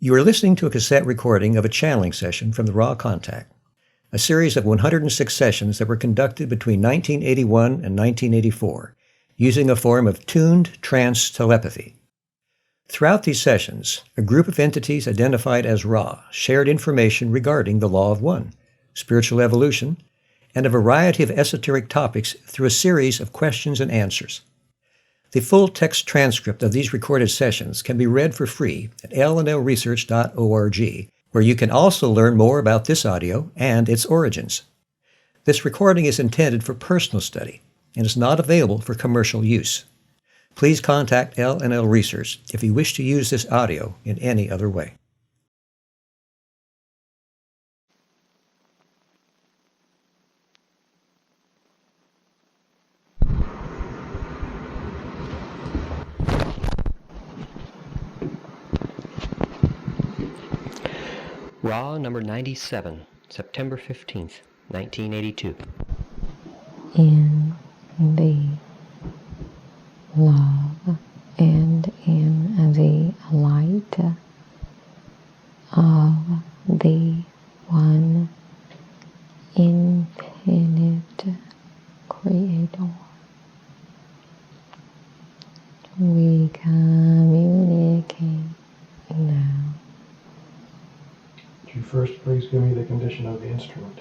You are listening to a cassette recording of a channeling session from the Raw Contact, a series of 106 sessions that were conducted between 1981 and 1984, using a form of tuned trance telepathy. Throughout these sessions, a group of entities identified as Ra shared information regarding the Law of One, spiritual evolution, and a variety of esoteric topics through a series of questions and answers. The full text transcript of these recorded sessions can be read for free at lnlresearch.org, where you can also learn more about this audio and its origins. This recording is intended for personal study and is not available for commercial use. Please contact LNL Research if you wish to use this audio in any other way. Raw number 97, September 15th, 1982. In the love and in the light of the one infinite Creator, we communicate now. Would you first please give me the condition of the instrument?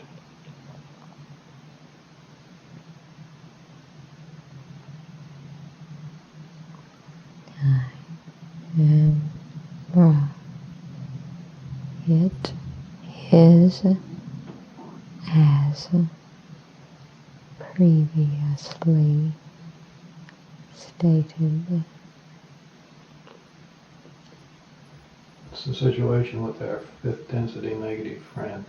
I am Ra. It is as previously stated. It's the situation with our fifth density negative friend.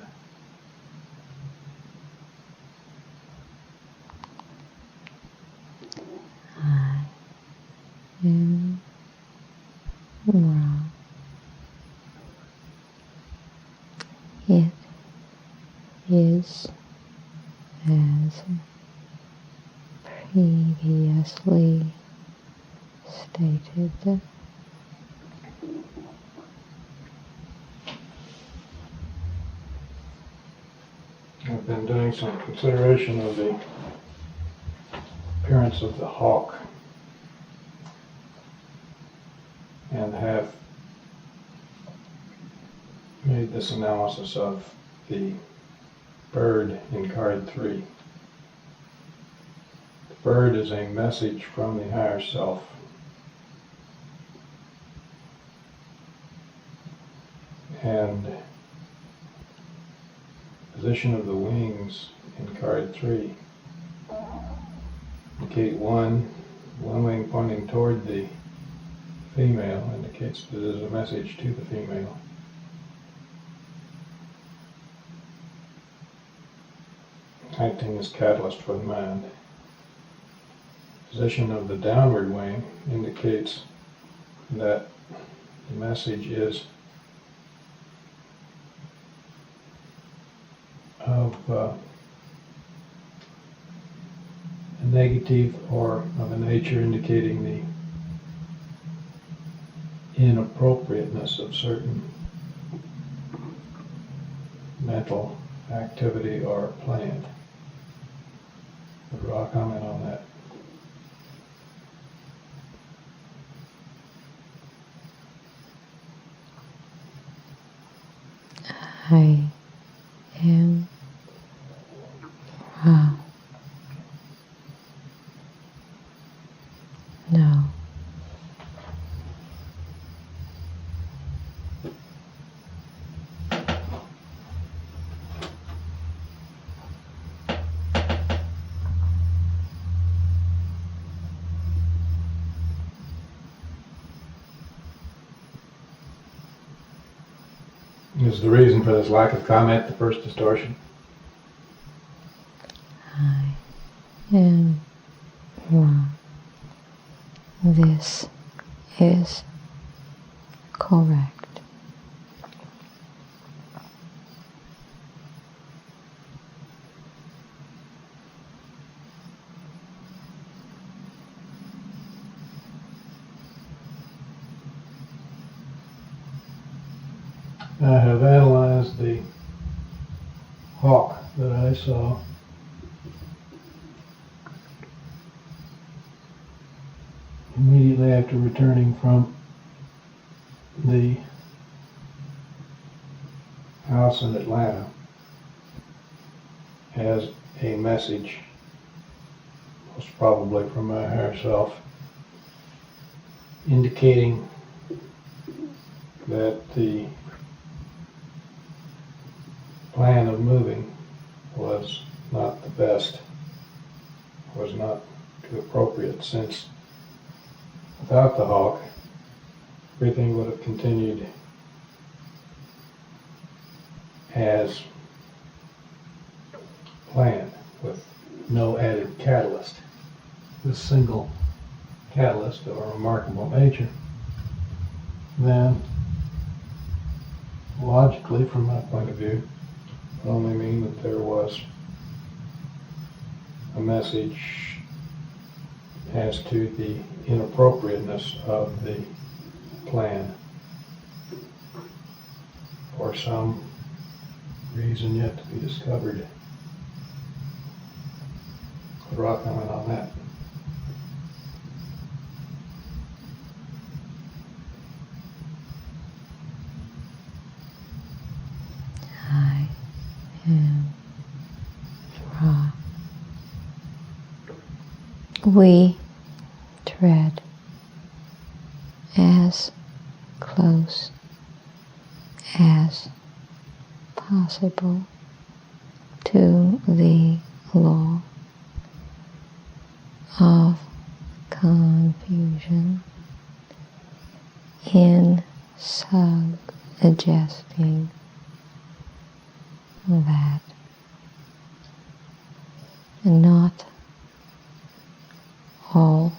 I am Ra. It is as previously stated. I've been doing some consideration of the appearance of the hawk and have made this analysis of the bird in card 3. The bird is a message from the higher self. And position of the wings in card 3 indicate one wing pointing toward the female indicates that it is a message to the female. Acting as catalyst for the mind. Position of the downward wing indicates that the message is of a negative or of a nature indicating the inappropriateness of certain mental activity or plan. Would Ra comment on that? I am Ra. No. Is the reason for this lack of comment the first distortion? I am Ra. This is correct. I have analyzed the hawk that I saw. Immediately after returning from the house in Atlanta as a message, most probably from my higher self, indicating that the plan of moving was not the best, was not too appropriate, since without the hawk, everything would have continued as planned, with no added catalyst. This single catalyst of a remarkable nature, then logically, from my point of view, would only mean that there was a message as to the inappropriateness of the plan for some reason yet to be discovered. Could Ra comment on that? I am Ra. We tread as close as possible to the law of confusion in suggesting that not all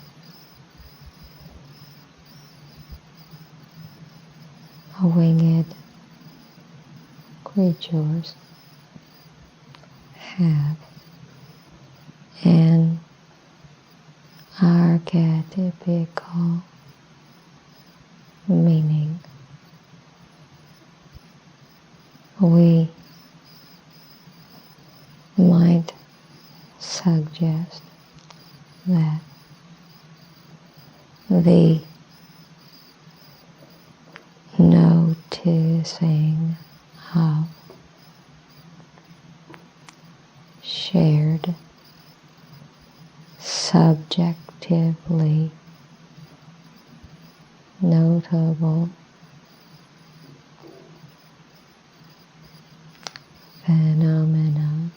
winged creatures have an archetypical meaning. We might suggest that the noticing of shared subjectively notable phenomena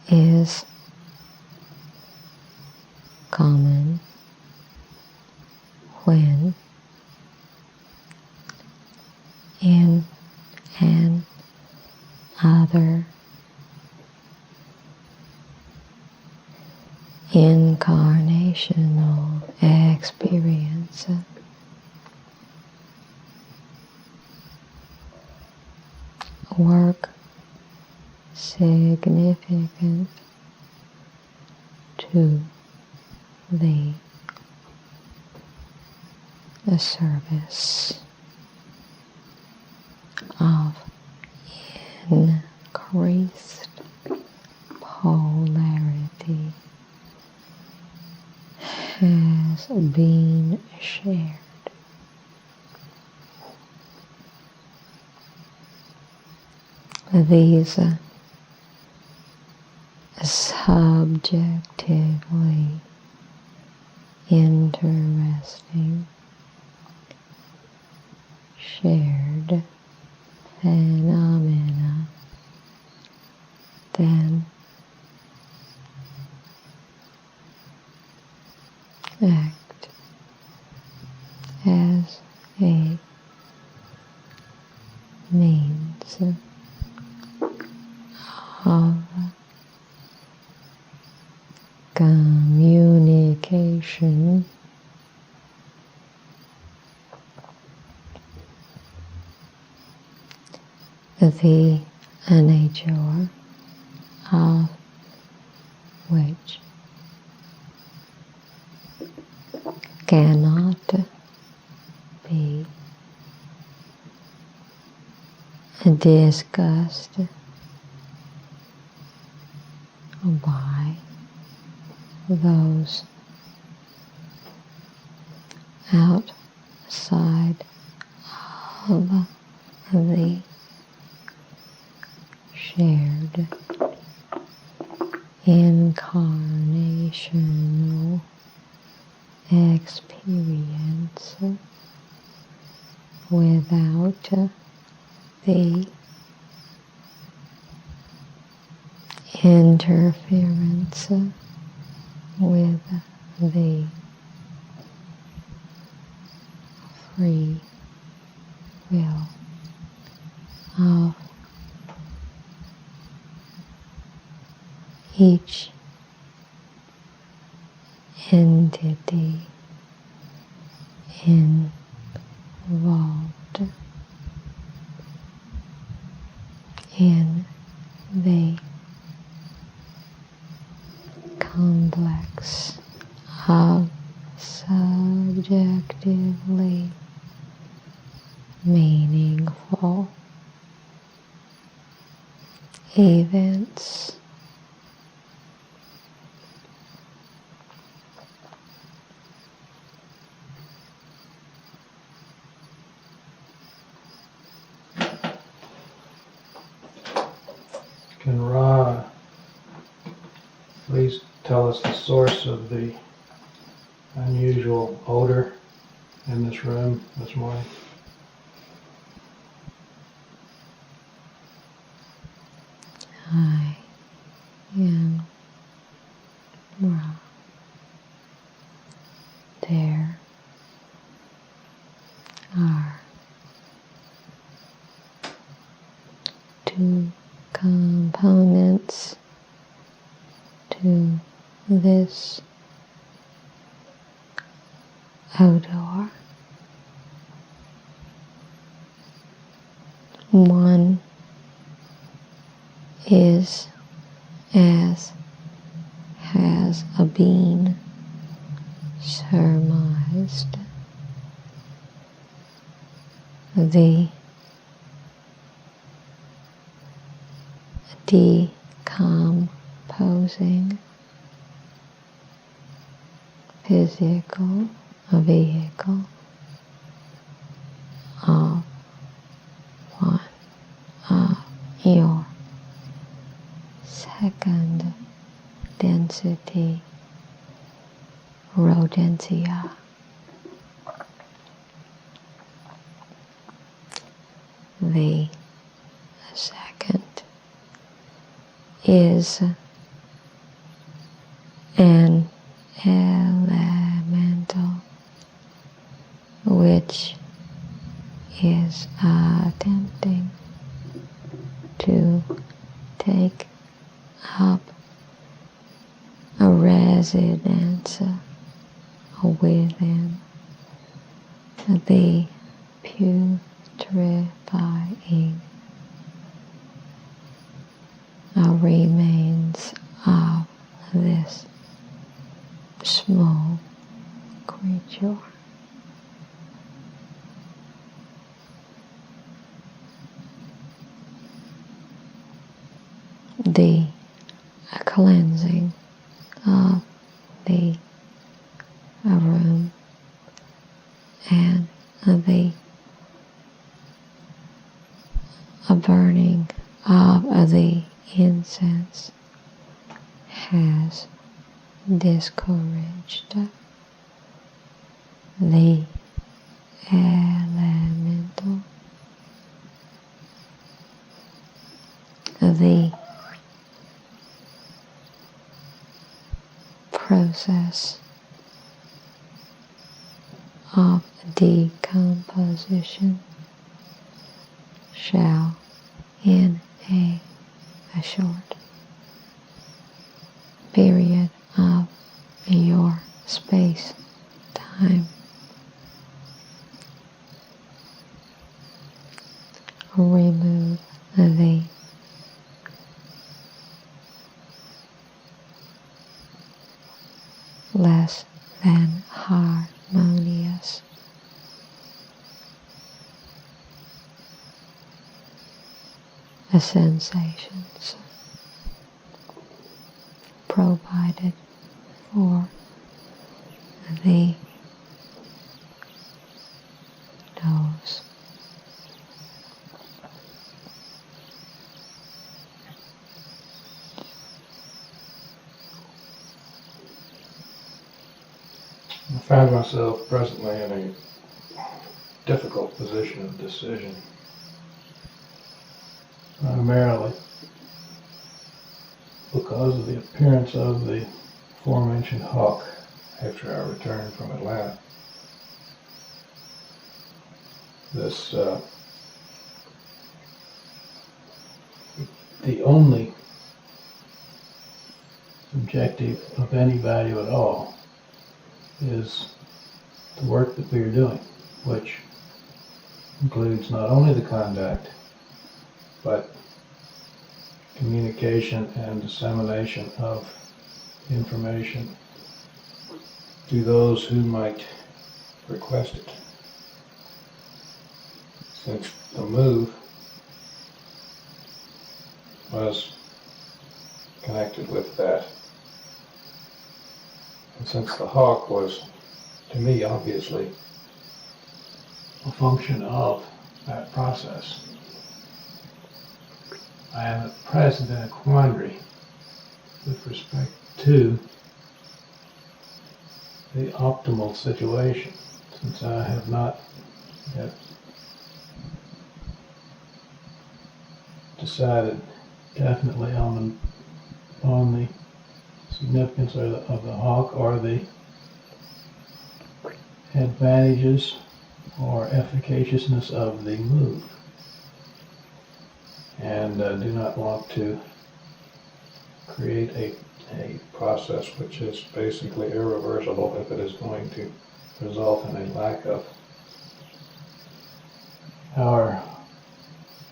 is common when in an other incarnational experience work significant to the service of increased polarity has been shared. These subjectively interesting shared phenomena then act as a means of communication the nature of which be discussed by those outside of the shared incarnational experience without the interference with the free will of each entity involved in the complex of subjectively meaningful events. Can Ra please tell us the source of the unusual odor in this room this morning? I am Ra. There are two components to this odor. One is as has been surmised, the decomposing physical vehicle of one of your second density rodentia. The second is an elemental which is attempting to take up a residence within the putrefying remains of this small creature. The cleansing of the room and the burning of the incense has discouraged the elemental. The process of decomposition shall in a short period of your space-time remove the less than harmonious the sensations provided for the nose. I found myself presently in a difficult position of decision, primarily because of the appearance of the aforementioned hawk after I returned from Atlanta. This, the only objective of any value at all is the work that we are doing, which includes not only the contact, but communication and dissemination of information to those who might request it. Since the move was connected with that, and since the hawk was, to me, obviously a function of that process, I am at present in a quandary with respect to the optimal situation, since I have not yet decided definitely on the significance of the hawk or the advantages or efficaciousness of the move, and do not want to create a process which is basically irreversible if it is going to result in a lack of our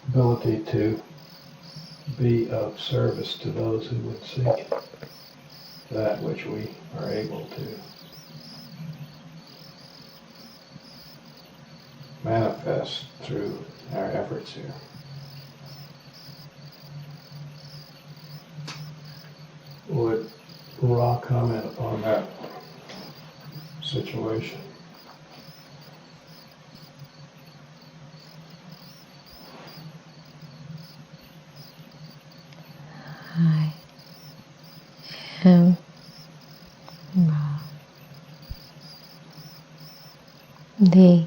ability to be of service to those who would seek that which we are able to manifest through our efforts here. Would Ra comment upon that situation? I am Ra. The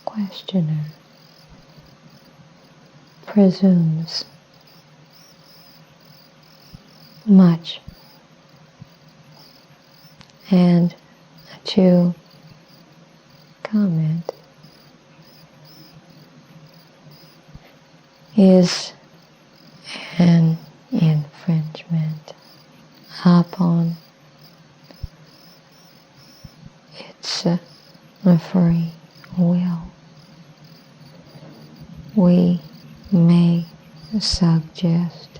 questioner presumes much, and to comment is an infringement upon its free will. We may suggest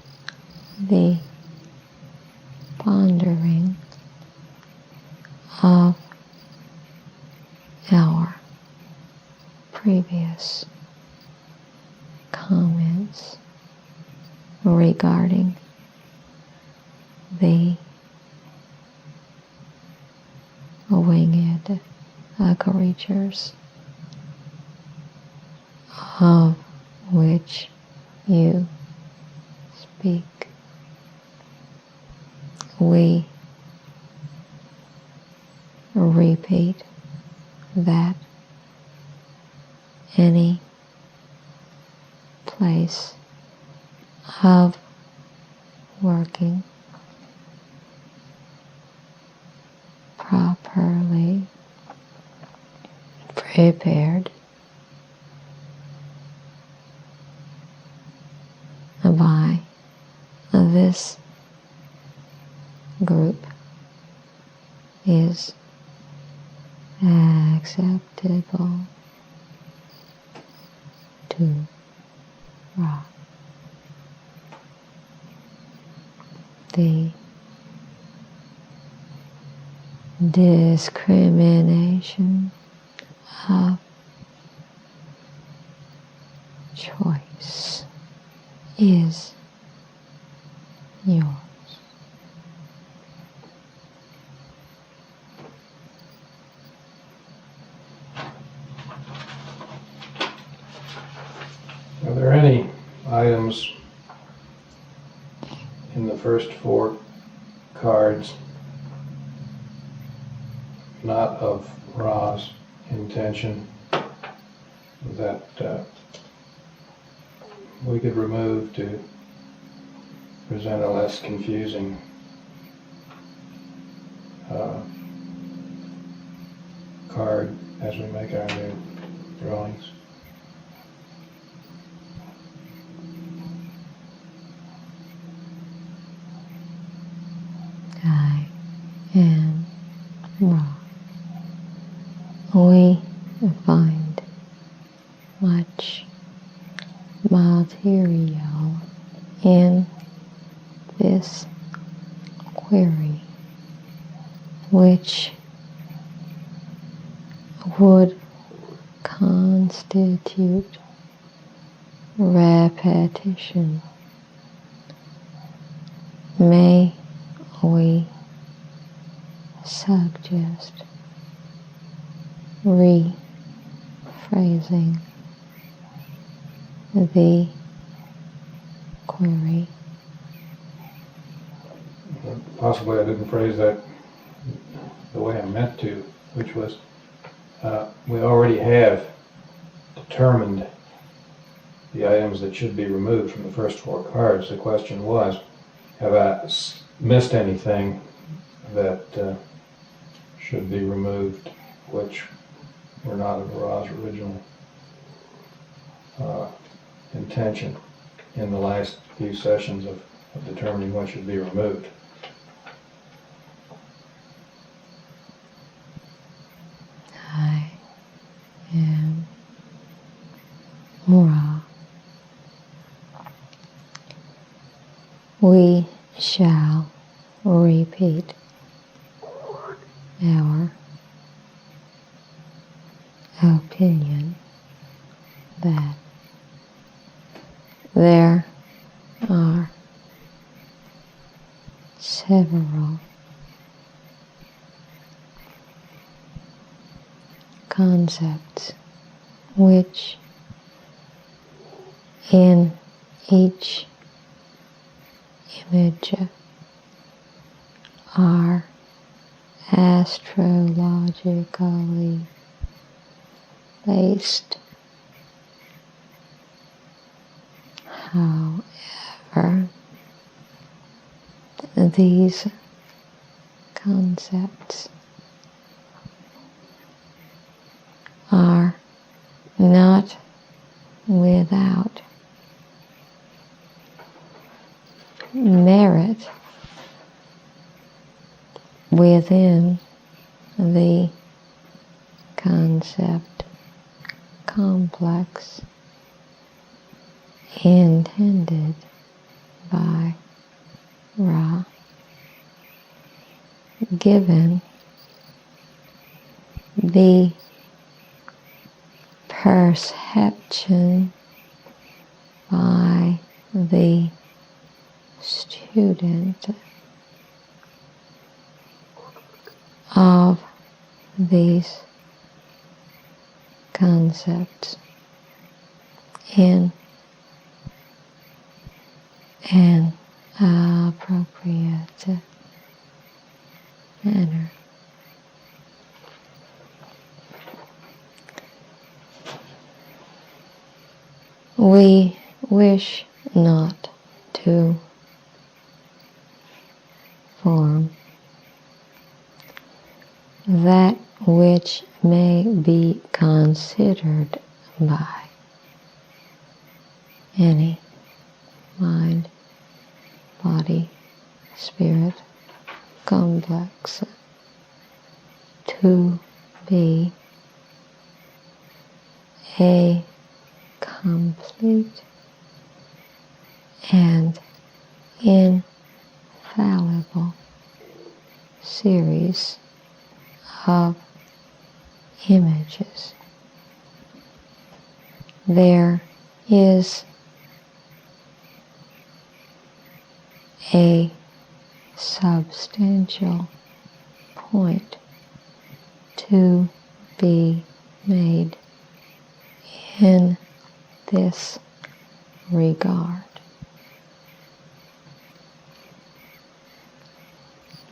the pondering of our previous comments regarding the winged creatures of which you speak. We repeat that any place of working properly prepared by this group is acceptable to Ra. The discrimination of choice is yours. Are there any items in the first 4 cards not of Ra's intention that we could remove to present a less confusing card as we make our new drawings? I am Ra. We find much material in this query which would constitute repetition. May we suggest rephrasing the query? Possibly I didn't phrase that the way I meant to, which was we already have determined the items that should be removed from the first 4 cards. The question was, have I missed anything that should be removed, which were not of Ra's original intention in the last few sessions of determining what should be removed? I am Ra. We shall repeat our opinion that there are several concepts which in each image are astrologically based. However, these concepts are not without merit within the concept complex intended by Ra, given the perception by the student of these concepts in an appropriate manner. We wish not to form that which may be considered by any mind, body, spirit complex to be a complete and infallible series of images. There is a substantial point to be made in this regard.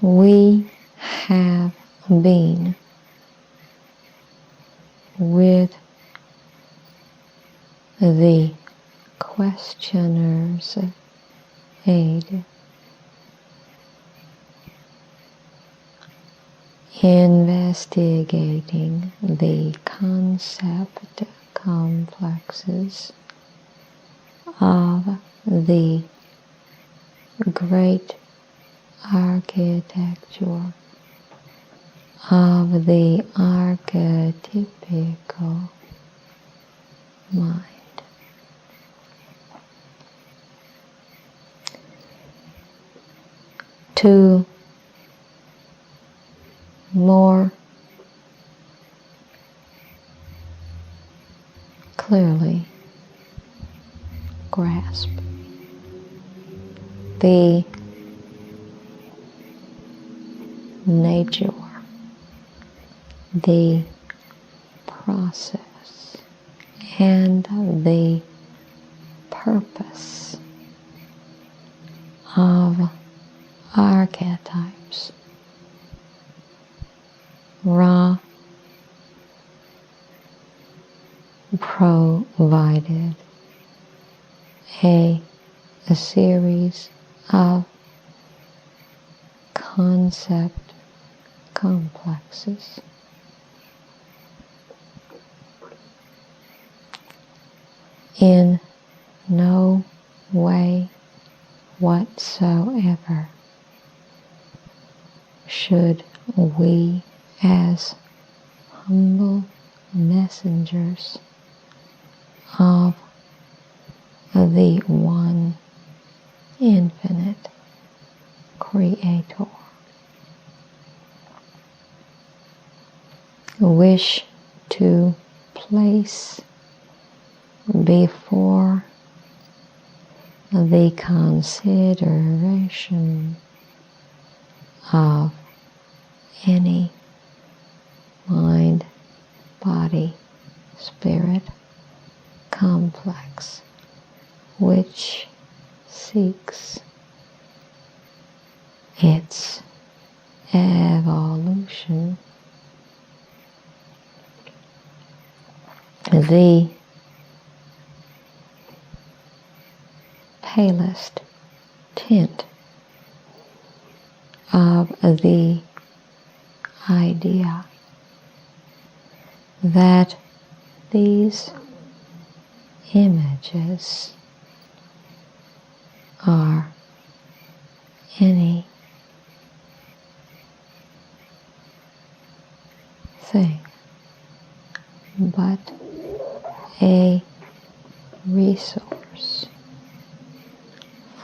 We have been with the questioner's aid investigating the concept complexes of the great architecture of the archetypical mind. To more clearly grasp the nature, the process, and the purpose of archetypes. Ra provided a series of concept complexes in no way whatsoever should we as humble messengers of the one infinite Creator wish to place before the consideration of any mind, body, spirit complex which seeks its evolution, the palest tint of the idea that these images are any thing but a resource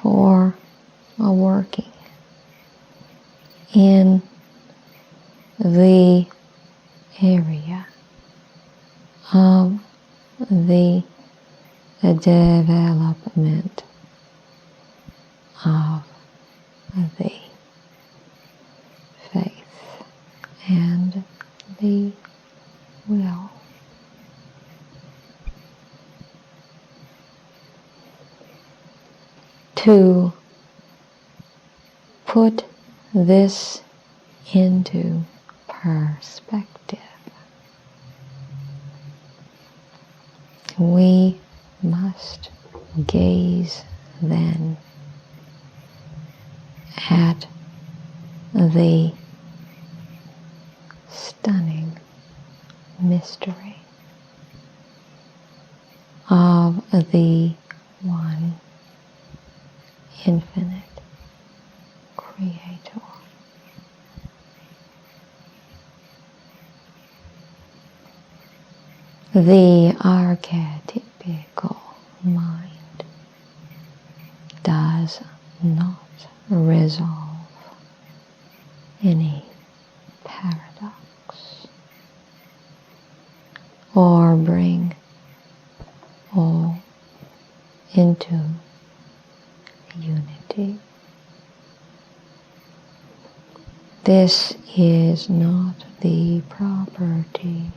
for working in the area of the development of the faith and the will. To put this into perspective, we must gaze then at the stunning mystery of the one infinite Creator. The archetypical mind does not resolve any paradox or bring all into unity. this is not the property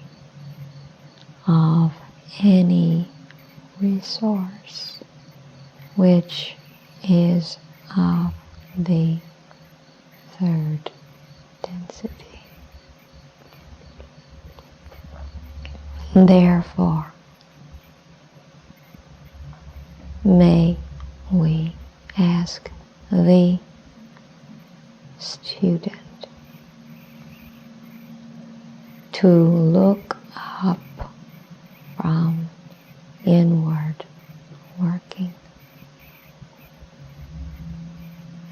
of any resource which is of the third density. Therefore, may we ask the student to look up from inward working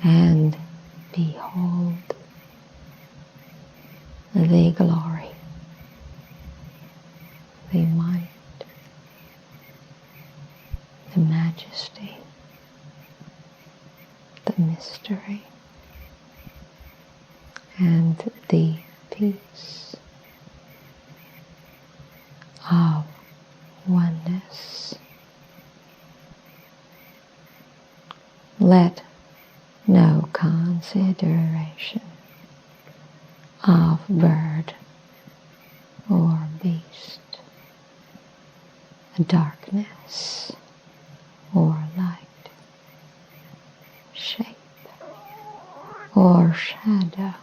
and behold the glory, the might, the majesty, the mystery, and the peace of oneness. Let no consideration of bird or beast, darkness or light, shape or shadow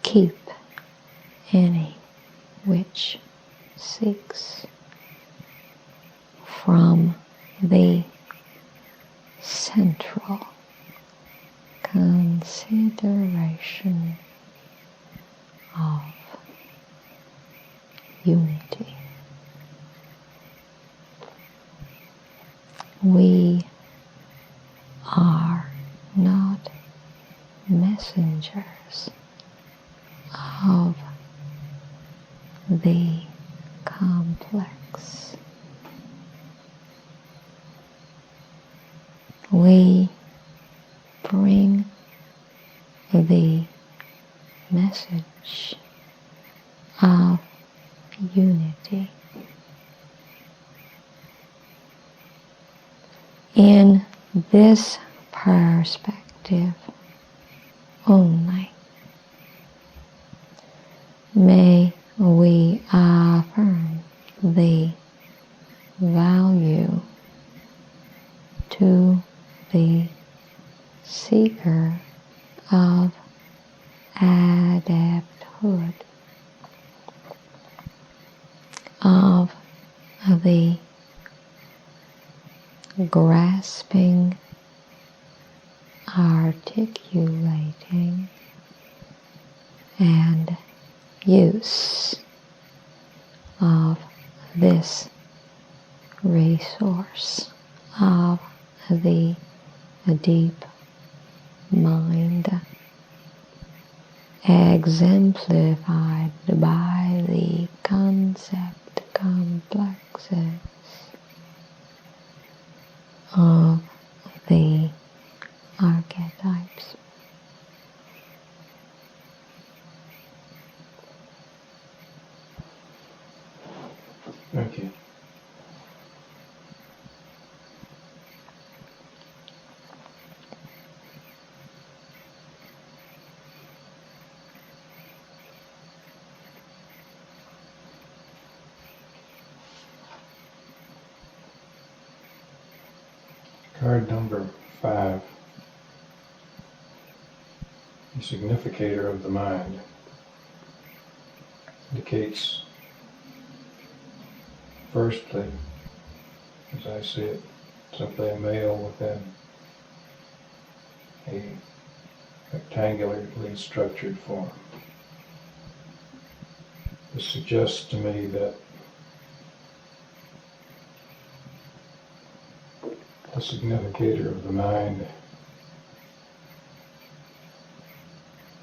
keep any which seeks from the central consideration of unity. We are not messengers of the complex. We bring the message of unity. In this perspective only, may we affirm the value to the seeker of adepthood of the grasping, articulating, and use of this resource of the deep mind, exemplified by the concept complexes of the archetypes. Thank you. Card number 5, the significator of the mind, indicates, firstly, as I see it, simply a male within a rectangularly structured form. This suggests to me that the significator of the mind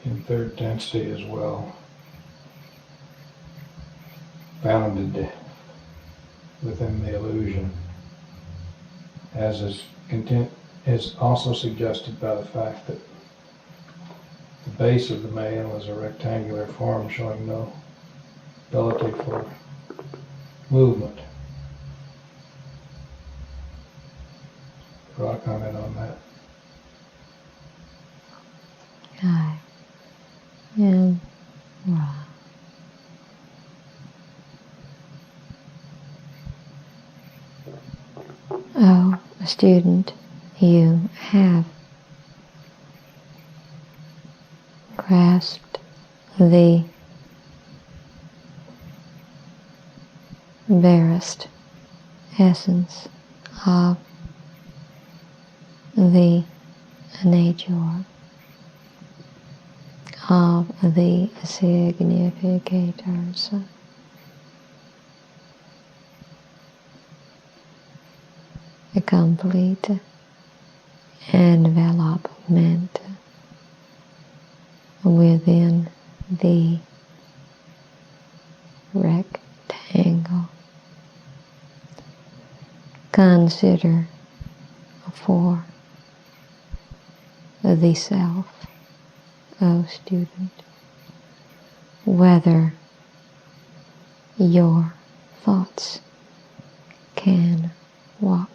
in third density as well, founded within the illusion, as is also suggested by the fact that the base of the male is a rectangular form showing no ability for movement. Draw a comment on that. Aye. student, you have grasped the barest essence of the nature of the significators. A complete envelopment within the rectangle. Consider for the self, O student, whether your thoughts can walk.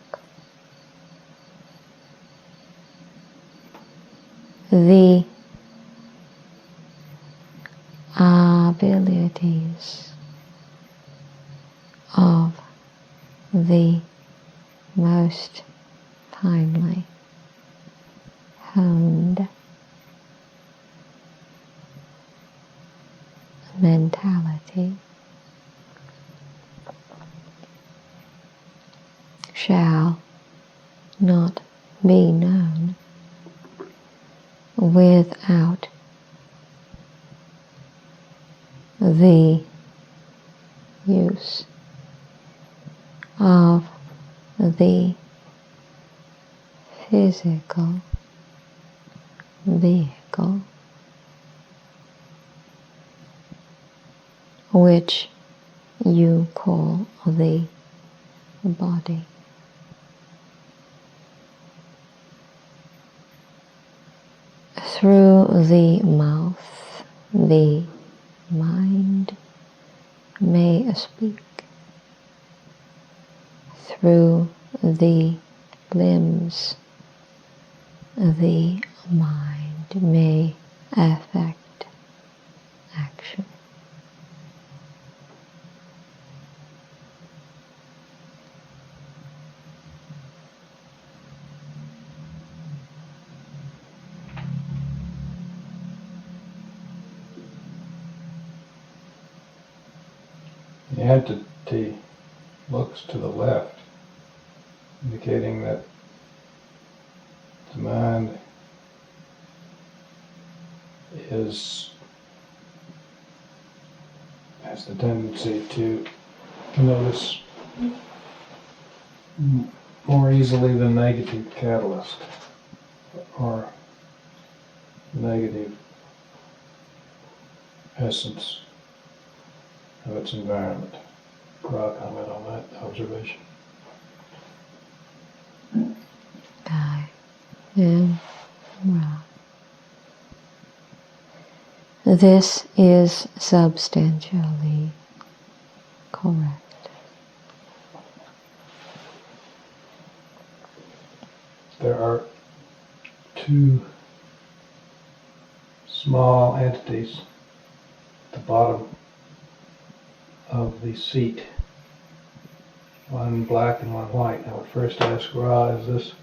The abilities of the most finely honed mentality shall not be known without the use of the physical vehicle, which you call the body. Through the mouth, the mind may speak. Through the limbs, the mind may affect action. The entity looks to the left, indicating that the mind has the tendency to notice more easily the negative catalyst or negative essence of its environment. Ra, comment on that observation. I am Ra. This is substantially correct. There are two small entities at the bottom of the seat, one black and one white. I would first ask Ra, is this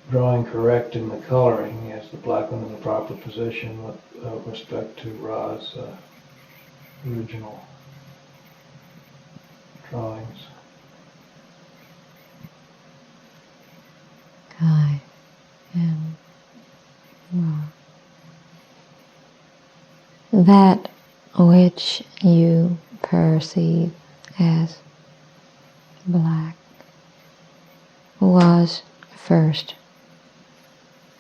drawing correct in the coloring? Is the black one in the proper position with respect to Ra's original drawings? I am Ra. That which you perceive as black was first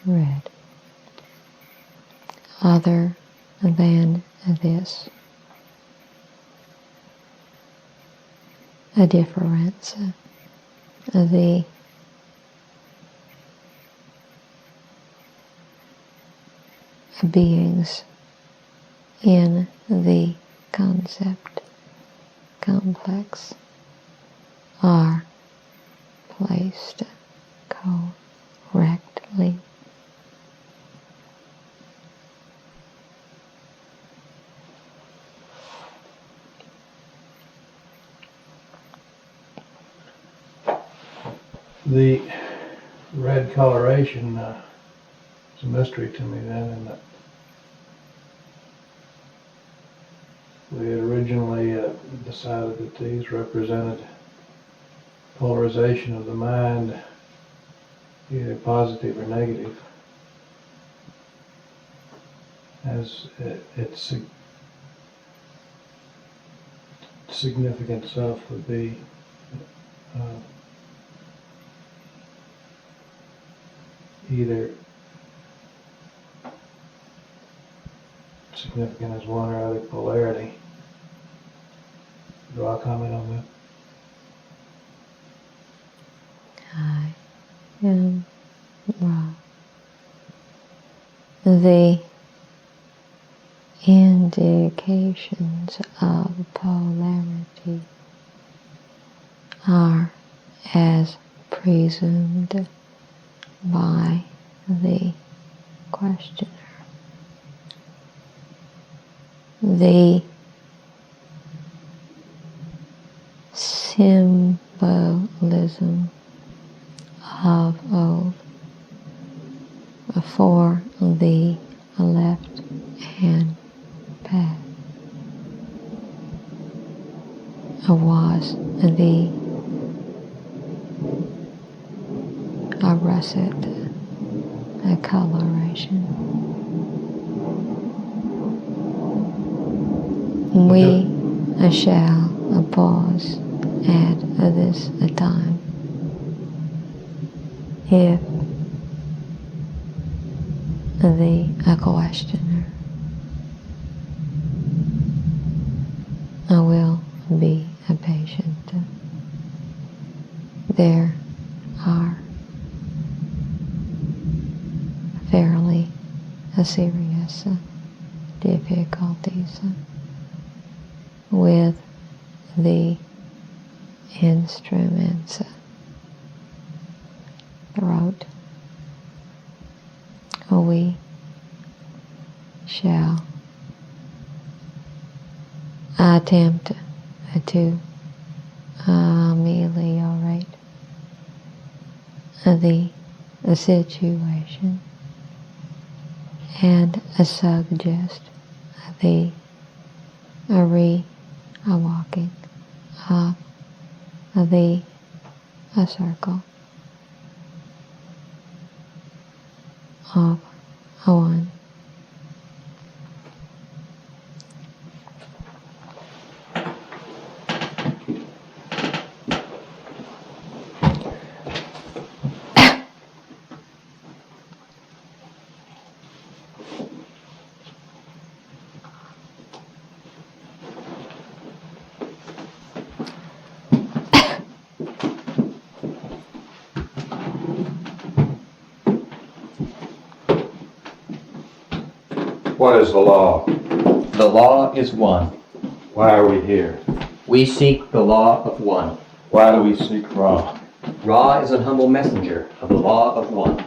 red. Other than this, a difference, the beings in the concept complex are placed correctly. The red coloration is a mystery to me then, in that we had originally decided that these represented polarization of the mind, either positive or negative, as its significance of would be either significant as one or other polarity. Do I comment on that? I am wrong. The indications of polarity are as presumed by the questioner. The symbolism of old for the left hand path was the russet coloration. We shall pause at this time. If the questioner will be patient, there are fairly serious difficulties with the instruments, throat. We shall attempt to ameliorate the situation and suggest the re-walking of the circle of one. What is the law? The law is one. Why are we here? We seek the law of one. Why do we seek Ra? Ra is an humble messenger of the law of one.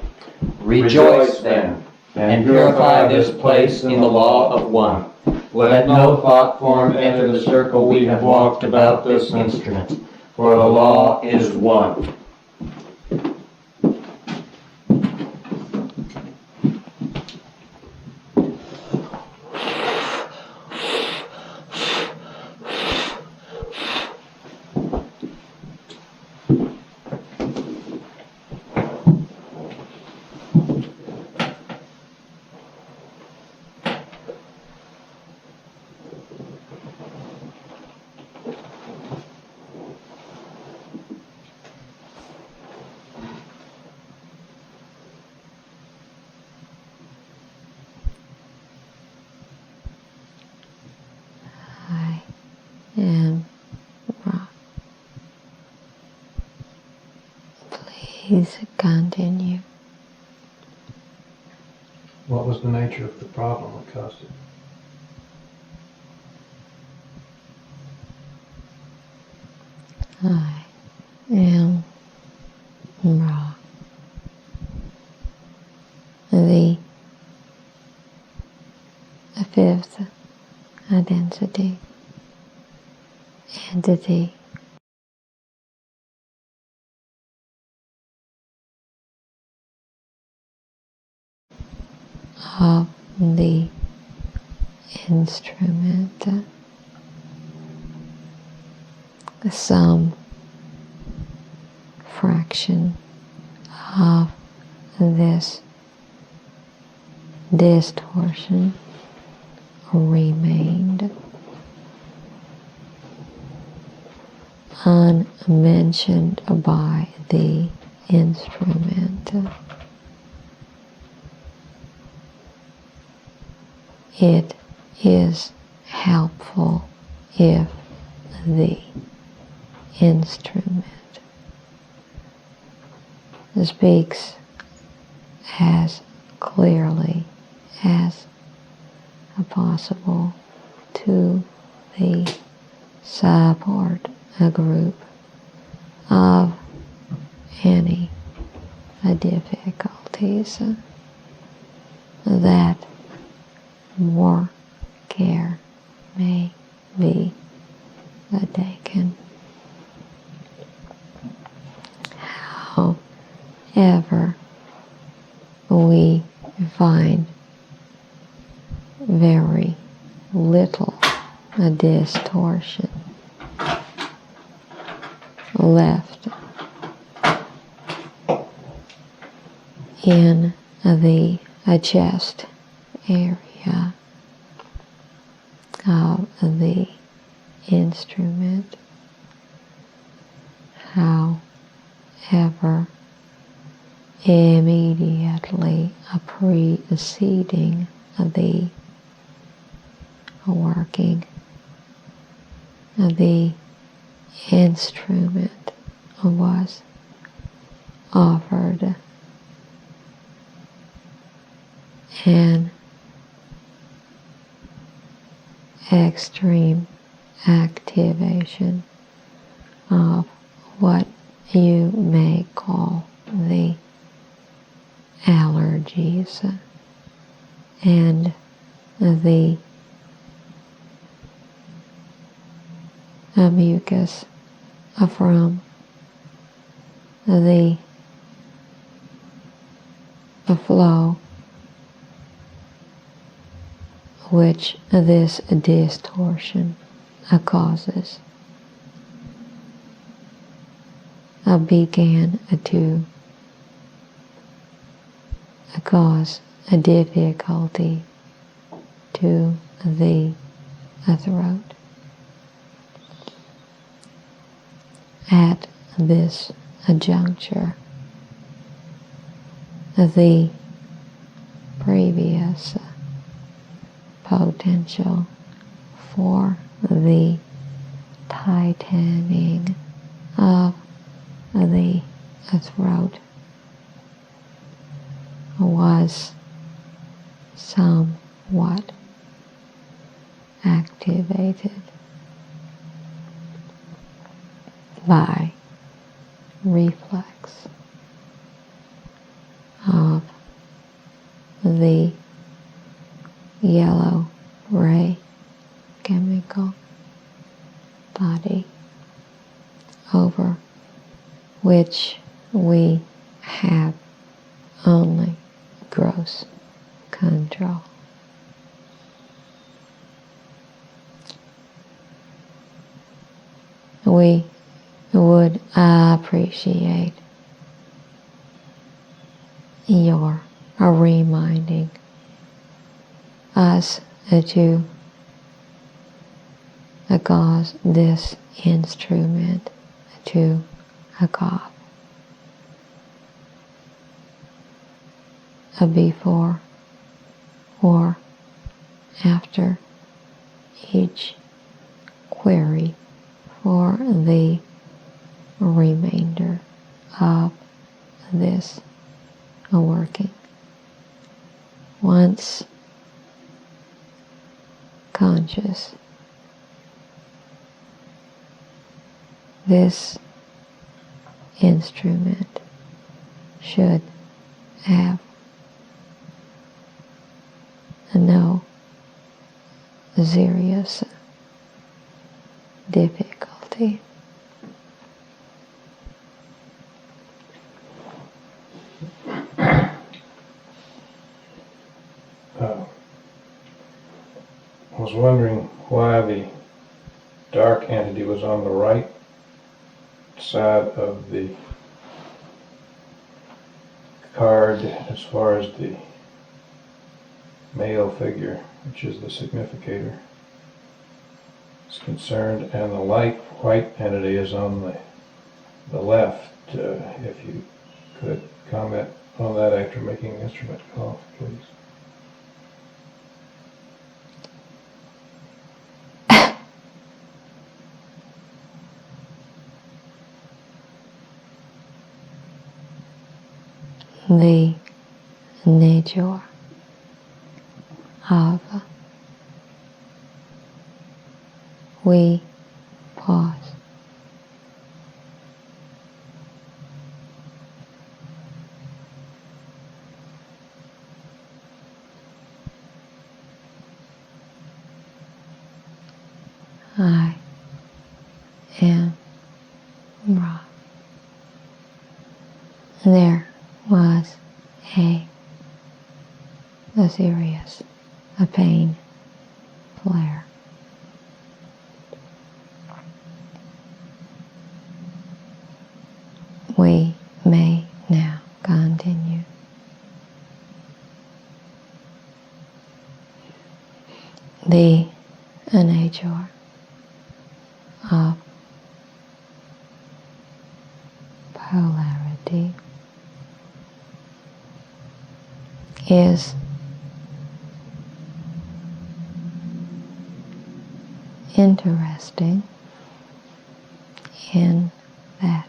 Rejoice then, and purify this place in the law of one. Let no thought form enter the circle we have walked about this instrument, for the law is one. And please continue. What was the nature of the problem that caused it? I am Ra. The fifth density entity instrument. Some fraction of this distortion remained unmentioned by the instrument. It is helpful if the instrument speaks as clearly as possible to the support group of any difficulties, that more care may be taken. However, we find very little distortion left in the chest area of the instrument. However, immediately preceding the working, the instrument was offered an extreme activation of what you may call the allergies and the mucus from the flow which this distortion causes began to cause a difficulty to the throat. At this juncture, the previous potential for the tightening of the throat was somewhat activated by reflex of the yellow ray chemical body over which we have only gross control. We would appreciate your reminding us to cause this instrument to cough before or after each query for the remainder of this working. Once conscious, this instrument should have no serious difficulty. was wondering why the dark entity was on the right side of the card as far as the male figure, which is the significator, is concerned, and the light white entity is on the left. If you could comment on that after making the instrument off, please. The nature of we pause. I am Ra. There was a serious pain flare. We may now continue. The nature of polarity is interesting in that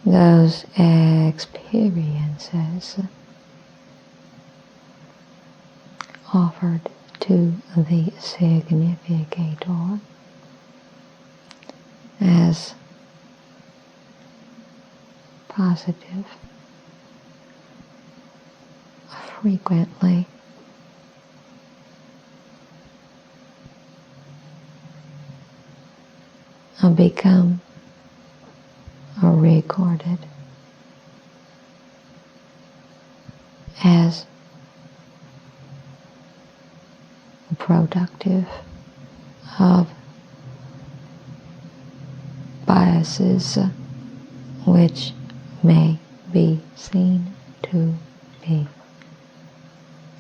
those experiences offered to the significator as positive frequently become recorded as productive of biases which may be seen to be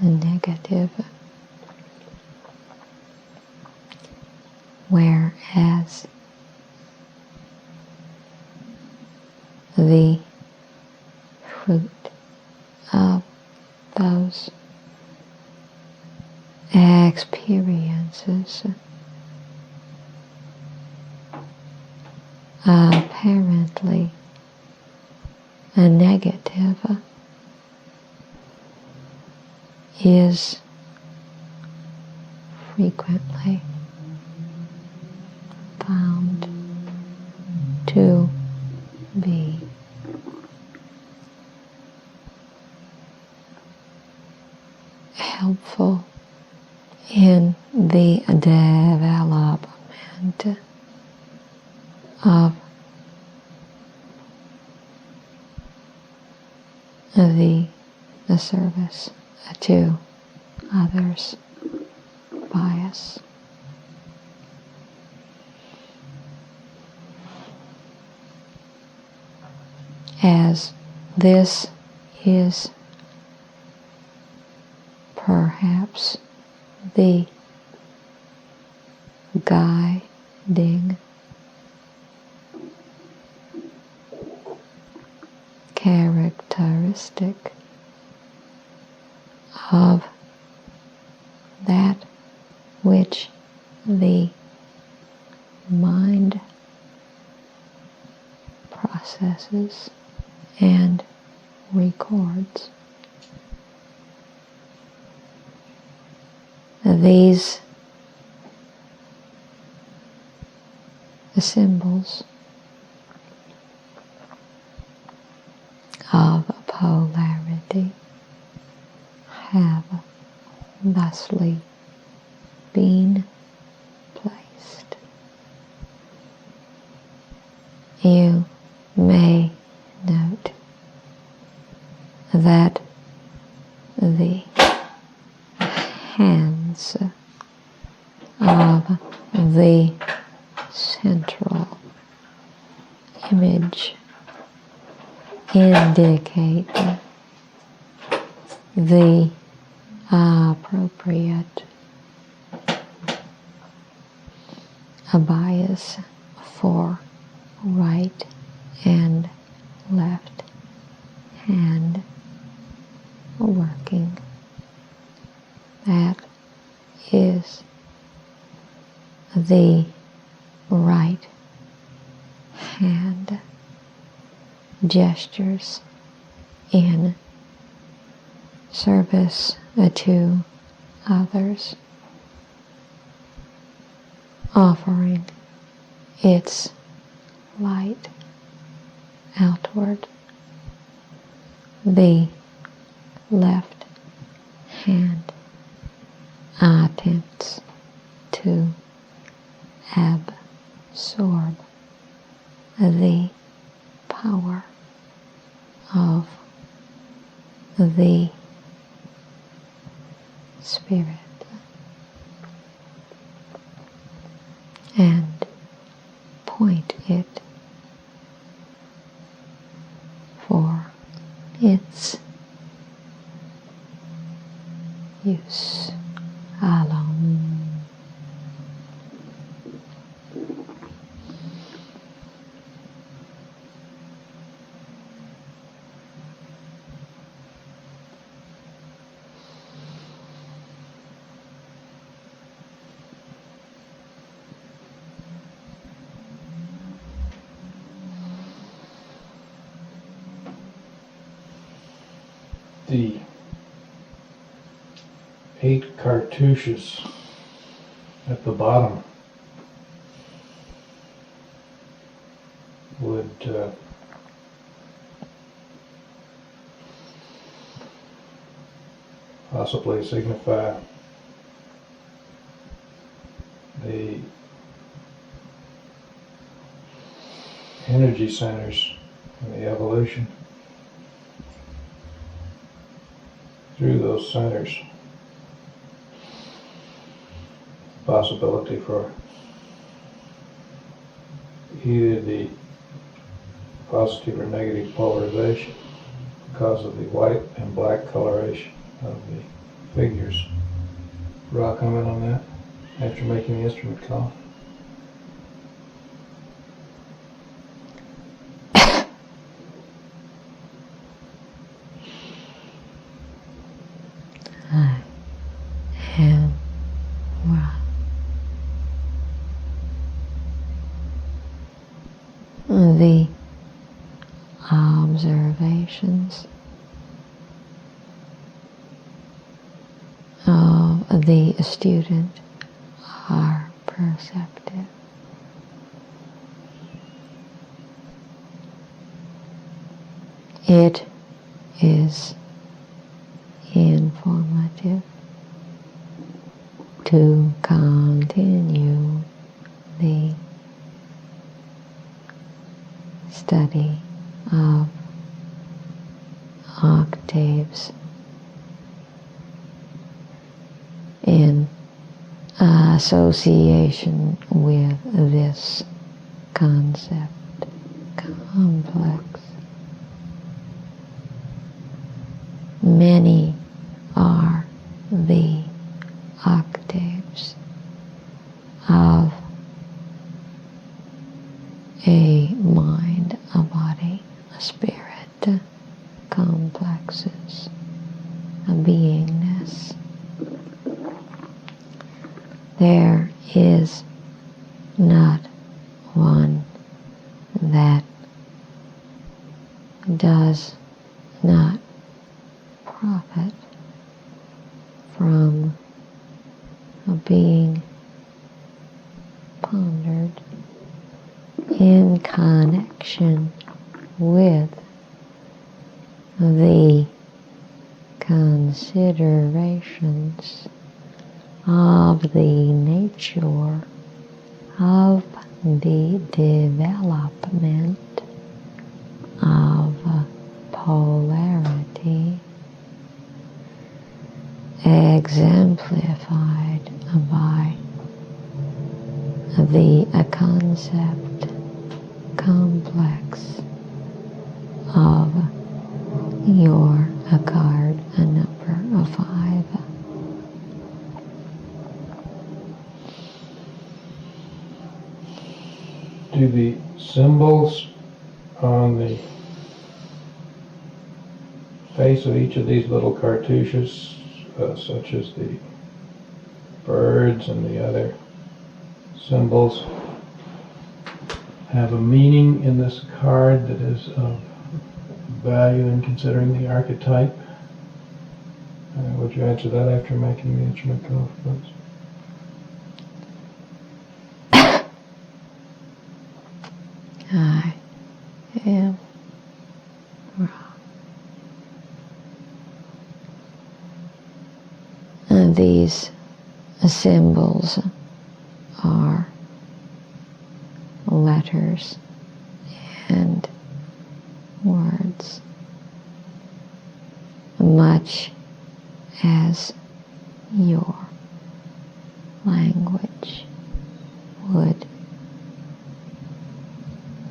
negative, whereas the fruit of those experiences apparently negative is frequently found to be helpful in the development of the service to others' bias. As this is perhaps the guiding characteristic of that which the mind processes and records. These symbols of polarity have thusly been placed. You may note that the hand central image indicate the appropriate bias for right and left hand working. That is the right hand gestures in service to others, offering its light outward. The left hand attempts to absorb the power of the Spirit and point it for its use alone. The 8 cartouches at the bottom would possibly signify the energy centers in the evolution. Through those centers, possibility for either the positive or negative polarization because of the white and black coloration of the figures. Raw comment on that after making the instrument call? I am Ra. The observations of the student are perceptive. It is informative to continue the study of octaves in association with this concept complex. Many are the octaves of a mind, a body, a spirit, complexes, a beingness. There is not one that does not profit from being pondered in connection with the considerations of the nature of the development of polarity exemplified by the concept complex of your card number 5. Do the symbols on the face of each of these little cartouches, such as the birds and the other symbols, have a meaning in this card that is of value in considering the archetype? Would you answer that after making the instrument go, please? I am wrong. And these symbols are letters and words, much as your language would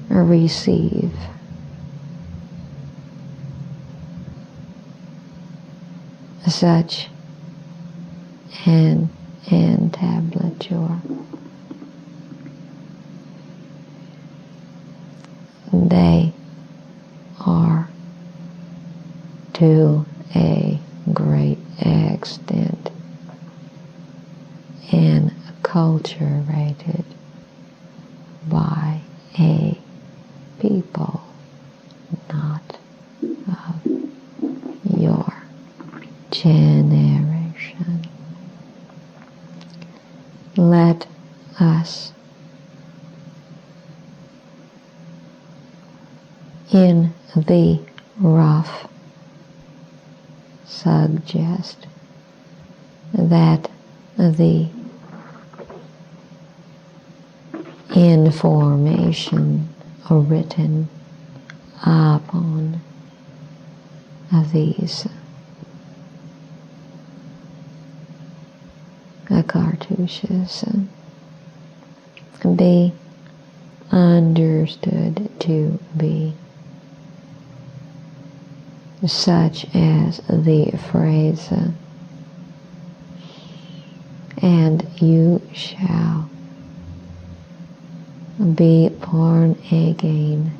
receive. Such an entablature. They are, to a great extent, enculturated by a people not of your generation. Let us, in the rough, suggest that the information written upon these cartouches be understood to be such as the phrase, and you shall be born again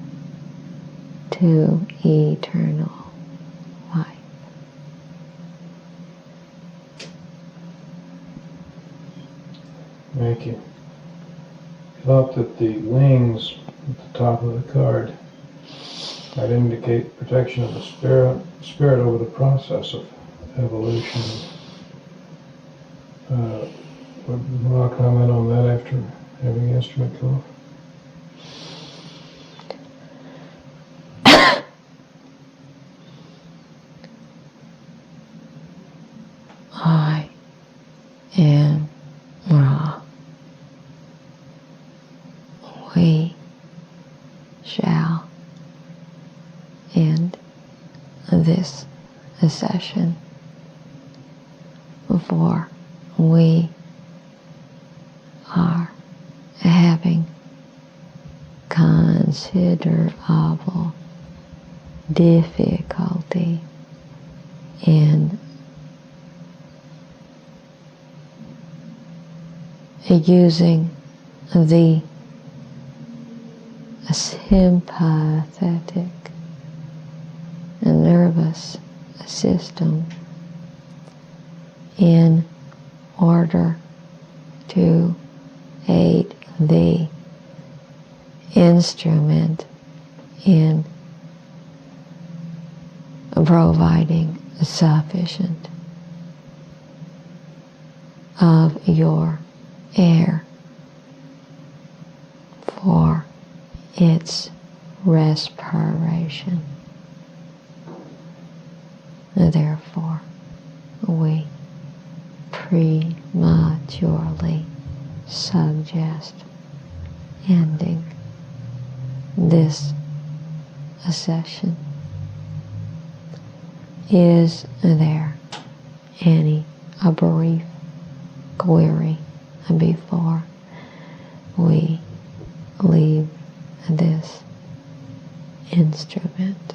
to eternal life. Thank you. I thought that the wings at the top of the card might indicate protection of the spirit over the process of evolution. Would Ra comment on that after having the instrument go off? I am Ra. We shall end this session, for we are having considerable difficulty in using the sympathetic nervous system in order to aid the instrument in providing sufficient of your air for its respiration. Therefore, we prematurely suggest ending this session. Is there any brief query before we leave this instrument.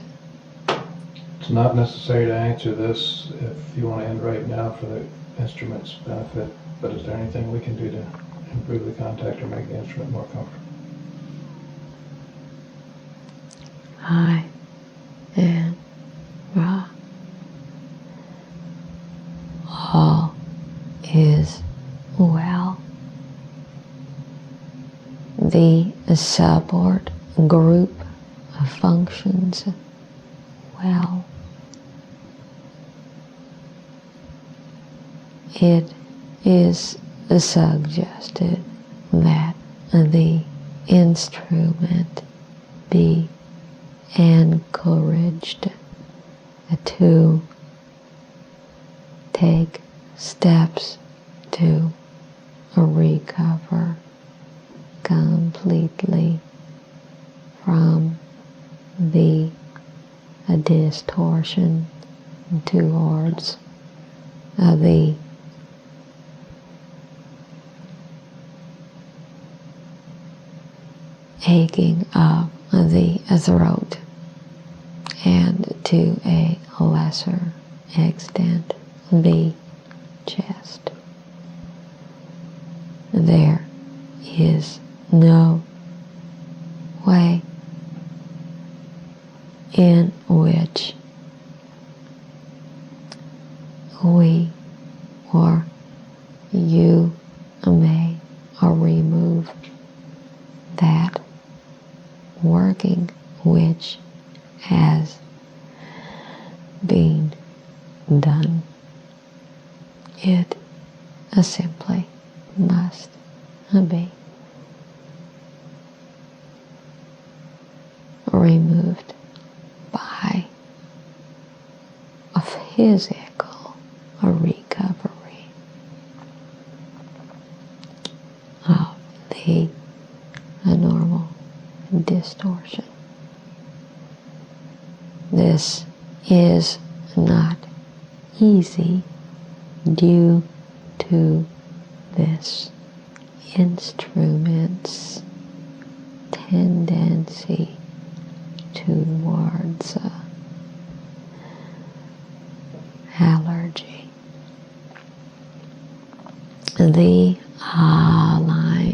It's not necessary to answer this if you want to end right now for the instrument's benefit, but is there anything we can do to improve the contact or make the instrument more comfortable? I am Ra. All is well. The support group functions well. It is suggested that the instrument be encouraged to take steps to recover completely from the distortion towards the aching of the throat, and to a lesser extent the chest. There is no way in which we or you may remove that working which has been done. It simply must be removed by a physical recovery of the normal distortion. This is not easy due to this instrument's tendency towards allergy. The alignments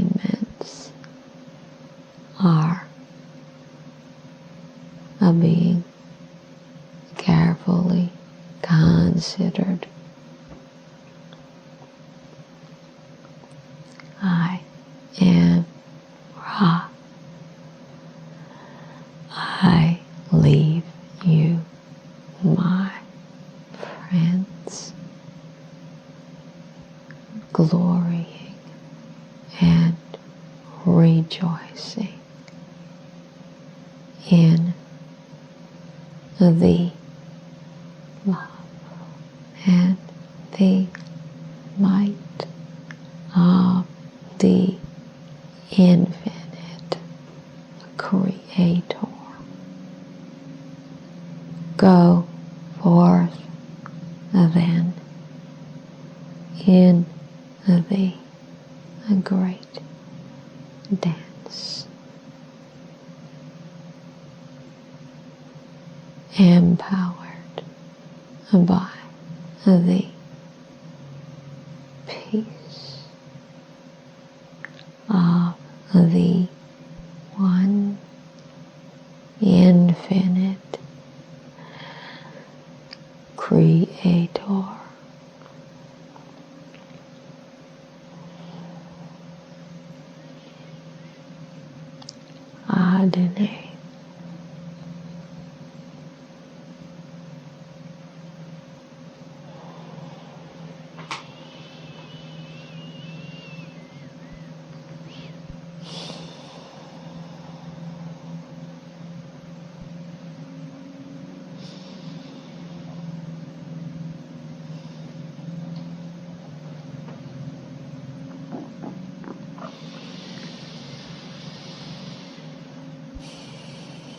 are being carefully considered. I am Ra. I leave you, my friends, glorying and rejoicing in the love and the might of the infinite Creator. Go forth then in the great dance, empowered by the peace of the one infinite Creator. Adonai.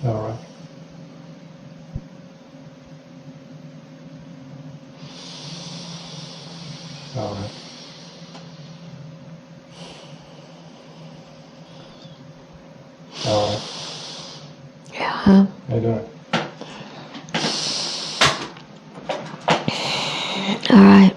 All right. All right. Yeah. How you doing? All right.